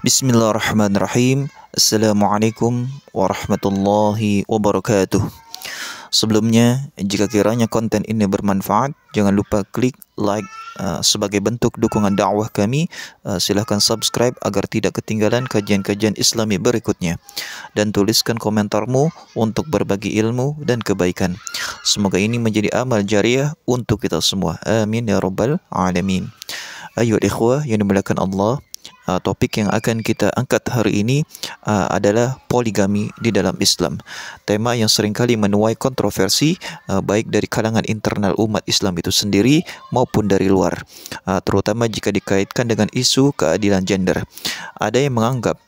Bismillahirrahmanirrahim. Assalamualaikum warahmatullahi wabarakatuh. Sebelumnya, jika kiranya konten ini bermanfaat, jangan lupa klik like sebagai bentuk dukungan dakwah kami. Silahkan subscribe agar tidak ketinggalan kajian-kajian Islami berikutnya. Dan tuliskan komentarmu untuk berbagi ilmu dan kebaikan. Semoga ini menjadi amal jariah untuk kita semua. Amin ya rabbal alamin. Ayo ikhwah yang dimuliakan Allah. Topik yang akan kita angkat hari ini adalah poligami di dalam Islam. Tema yang seringkali menuai kontroversi baik dari kalangan internal umat Islam itu sendiri maupun dari luar, terutama jika dikaitkan dengan isu keadilan gender. Ada yang menganggap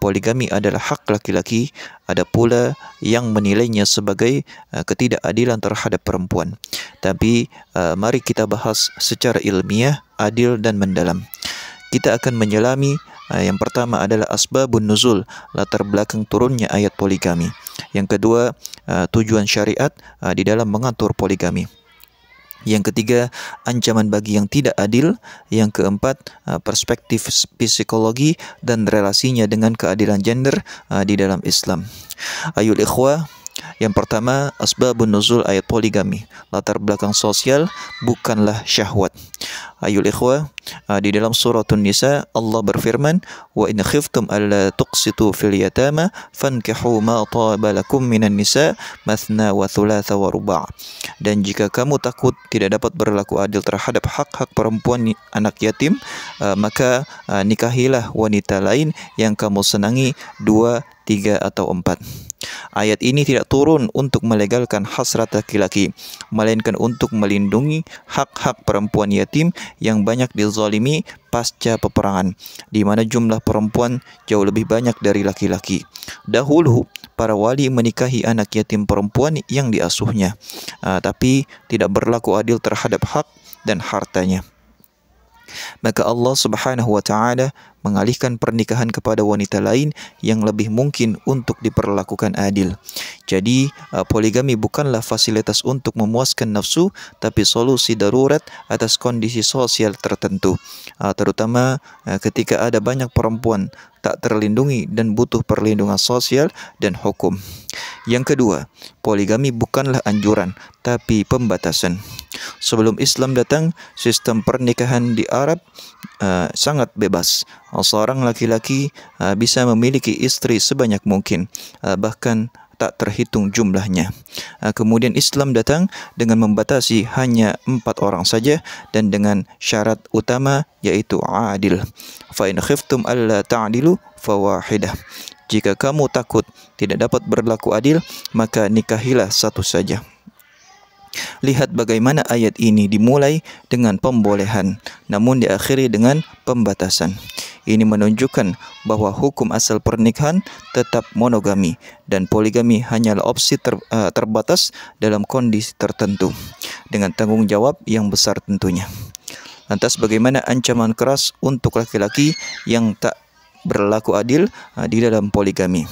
poligami adalah hak laki-laki, ada pula yang menilainya sebagai ketidakadilan terhadap perempuan. Tapi mari kita bahas secara ilmiah, adil dan mendalam. Kita akan menyelami yang pertama adalah asbabun nuzul, latar belakang turunnya ayat poligami. Yang kedua, tujuan syariat di dalam mengatur poligami. Yang ketiga, ancaman bagi yang tidak adil. Yang keempat, perspektif psikologi dan relasinya dengan keadilan gender di dalam Islam. Ayul ikhwah, yang pertama, asbabun nuzul ayat poligami. Latar belakang sosial bukanlah syahwat. Ayul ikhwah, di dalam surah An-Nisa Allah berfirman, wa in khiftum alla tuqsitu fil yatama fankihu ma taba lakum minan nisa mathna wa thulatha wa ruba'. Dan jika kamu takut tidak dapat berlaku adil terhadap hak-hak perempuan anak yatim, maka nikahilah wanita lain yang kamu senangi, 2, 3 atau 4. Ayat ini tidak turun untuk melegalkan hasrat laki-laki, melainkan untuk melindungi hak-hak perempuan yatim yang banyak dizalimi pasca peperangan, di mana jumlah perempuan jauh lebih banyak dari laki-laki. Dahulu, para wali menikahi anak yatim perempuan yang diasuhnya, tapi tidak berlaku adil terhadap hak dan hartanya. Maka Allah Subhanahu wa taala mengalihkan pernikahan kepada wanita lain yang lebih mungkin untuk diperlakukan adil. Jadi poligami bukanlah fasilitas untuk memuaskan nafsu, tapi solusi darurat atas kondisi sosial tertentu, terutama ketika ada banyak perempuan tak terlindungi dan butuh perlindungan sosial dan hukum. Yang kedua, poligami bukanlah anjuran, tapi pembatasan. Sebelum Islam datang, sistem pernikahan di Arab sangat bebas. Seorang laki-laki bisa memiliki istri sebanyak mungkin, bahkan tak terhitung jumlahnya. Kemudian Islam datang dengan membatasi hanya 4 orang saja dan dengan syarat utama yaitu adil. Fa in khiftum alla ta'dilu fawahidah. Jika kamu takut tidak dapat berlaku adil, maka nikahilah satu saja. Lihat bagaimana ayat ini dimulai dengan pembolehan, namun diakhiri dengan pembatasan. Ini menunjukkan bahwa hukum asal pernikahan tetap monogami dan poligami hanyalah opsi terbatas dalam kondisi tertentu, dengan tanggung jawab yang besar tentunya. Lantas bagaimana ancaman keras untuk laki-laki yang tak berlaku adil di dalam poligami?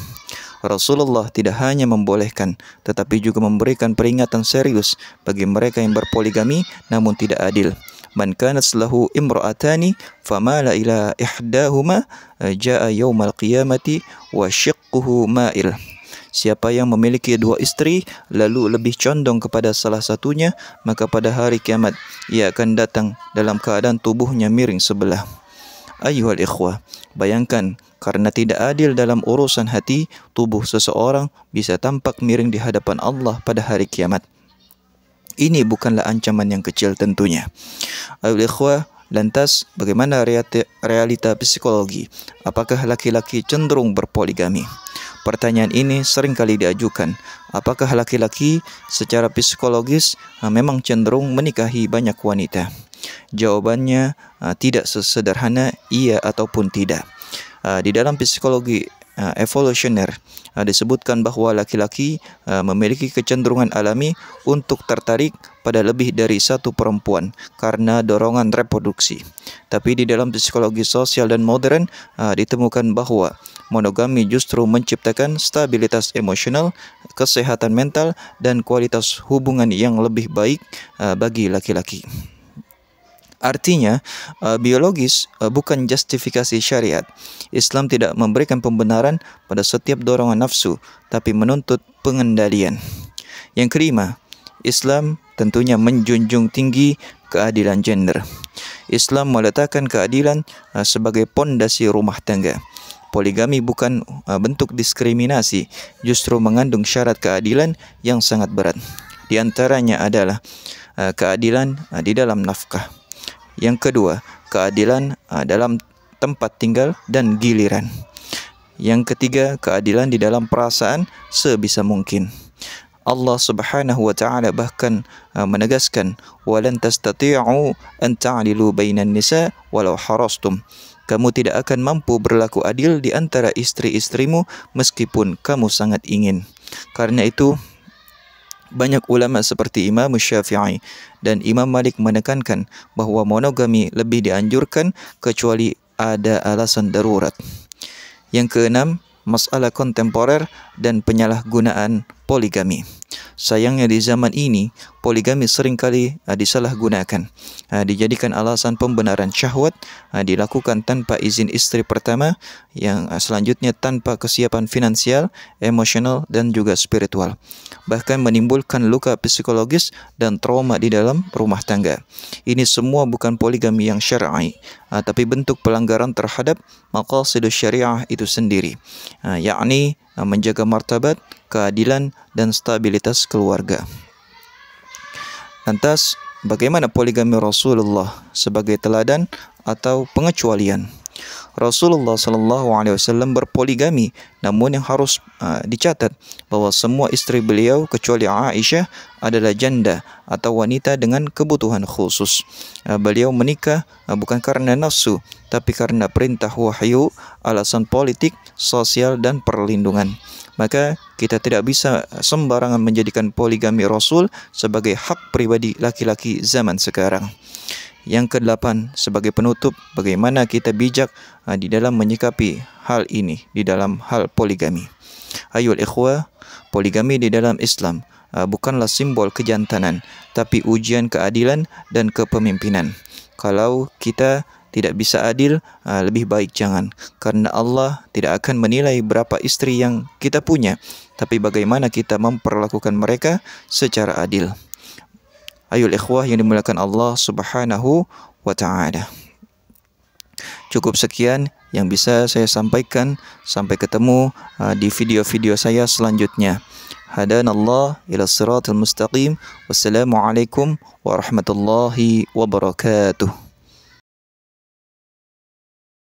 Rasulullah tidak hanya membolehkan, tetapi juga memberikan peringatan serius bagi mereka yang berpoligami namun tidak adil. Man kanat lahu imra'atani famala ila ihdahuma jaa yaumal qiyamati wa shiqquhu ma'il. Siapa yang memiliki 2 istri lalu lebih condong kepada salah satunya, maka pada hari kiamat ia akan datang dalam keadaan tubuhnya miring sebelah. Ayuhal ikhwah, bayangkan karena tidak adil dalam urusan hati, tubuh seseorang bisa tampak miring di hadapan Allah pada hari kiamat. Ini bukanlah ancaman yang kecil tentunya. Ayuhal ikhwah, lantas bagaimana realita psikologi? Apakah laki-laki cenderung berpoligami? Pertanyaan ini seringkali diajukan. Apakah laki-laki secara psikologis memang cenderung menikahi banyak wanita? Jawabannya tidak sesederhana iya ataupun tidak. Di dalam psikologi evolusioner disebutkan bahwa laki-laki memiliki kecenderungan alami untuk tertarik pada lebih dari satu perempuan karena dorongan reproduksi. Tapi di dalam psikologi sosial dan modern ditemukan bahwa monogami justru menciptakan stabilitas emosional, kesehatan mental, dan kualitas hubungan yang lebih baik bagi laki-laki. Artinya, biologis bukan justifikasi syariat. Islam tidak memberikan pembenaran pada setiap dorongan nafsu, tapi menuntut pengendalian. Yang kelima, Islam tentunya menjunjung tinggi keadilan gender. Islam meletakkan keadilan sebagai pondasi rumah tangga. Poligami bukan bentuk diskriminasi, justru mengandung syarat keadilan yang sangat berat. Di antaranya adalah keadilan di dalam nafkah. Yang kedua, keadilan dalam tempat tinggal dan giliran. Yang ketiga, keadilan di dalam perasaan sebisa mungkin. Allah Subhanahu wa taala bahkan menegaskan, "Walan tastati'u an ta'dilu bainan nisa walau harastum." Kamu tidak akan mampu berlaku adil di antara istri-istrimu meskipun kamu sangat ingin. Karena itu, banyak ulama seperti Imam Syafi'i dan Imam Malik menekankan bahawa monogami lebih dianjurkan kecuali ada alasan darurat. Yang keenam, masalah kontemporer dan penyalahgunaan poligami. Sayangnya di zaman ini, poligami seringkali disalahgunakan. Dijadikan alasan pembenaran syahwat, dilakukan tanpa izin istri pertama, yang selanjutnya tanpa kesiapan finansial, emosional dan juga spiritual. Bahkan menimbulkan luka psikologis dan trauma di dalam rumah tangga. Ini semua bukan poligami yang syar'i, tapi bentuk pelanggaran terhadap maqasidus syariah itu sendiri, yakni menjaga martabat, keadilan dan stabilitas keluarga. Lantas, bagaimana poligami Rasulullah sebagai teladan atau pengecualian? Rasulullah SAW berpoligami, namun yang harus dicatat bahawa semua istri beliau kecuali Aisyah adalah janda atau wanita dengan kebutuhan khusus. Beliau menikah bukan karena nafsu, tapi karena perintah wahyu, alasan politik, sosial dan perlindungan. Maka kita tidak bisa sembarangan menjadikan poligami Rasul sebagai hak pribadi laki-laki zaman sekarang. Yang kedelapan, sebagai penutup, bagaimana kita bijak di dalam menyikapi hal ini, di dalam hal poligami. Ayol ikhwah, poligami di dalam Islam bukanlah simbol kejantanan, tapi ujian keadilan dan kepemimpinan. Kalau kita tidak bisa adil, lebih baik jangan. Karena Allah tidak akan menilai berapa istri yang kita punya, tapi bagaimana kita memperlakukan mereka secara adil. Ayol ikhwah yang dimuliakan Allah Subhanahu wa ta'ala. Cukup sekian yang bisa saya sampaikan. Sampai ketemu di video-video saya selanjutnya. Hadanallah ila siratal mustaqim. Wassalamualaikum warahmatullahi wabarakatuh.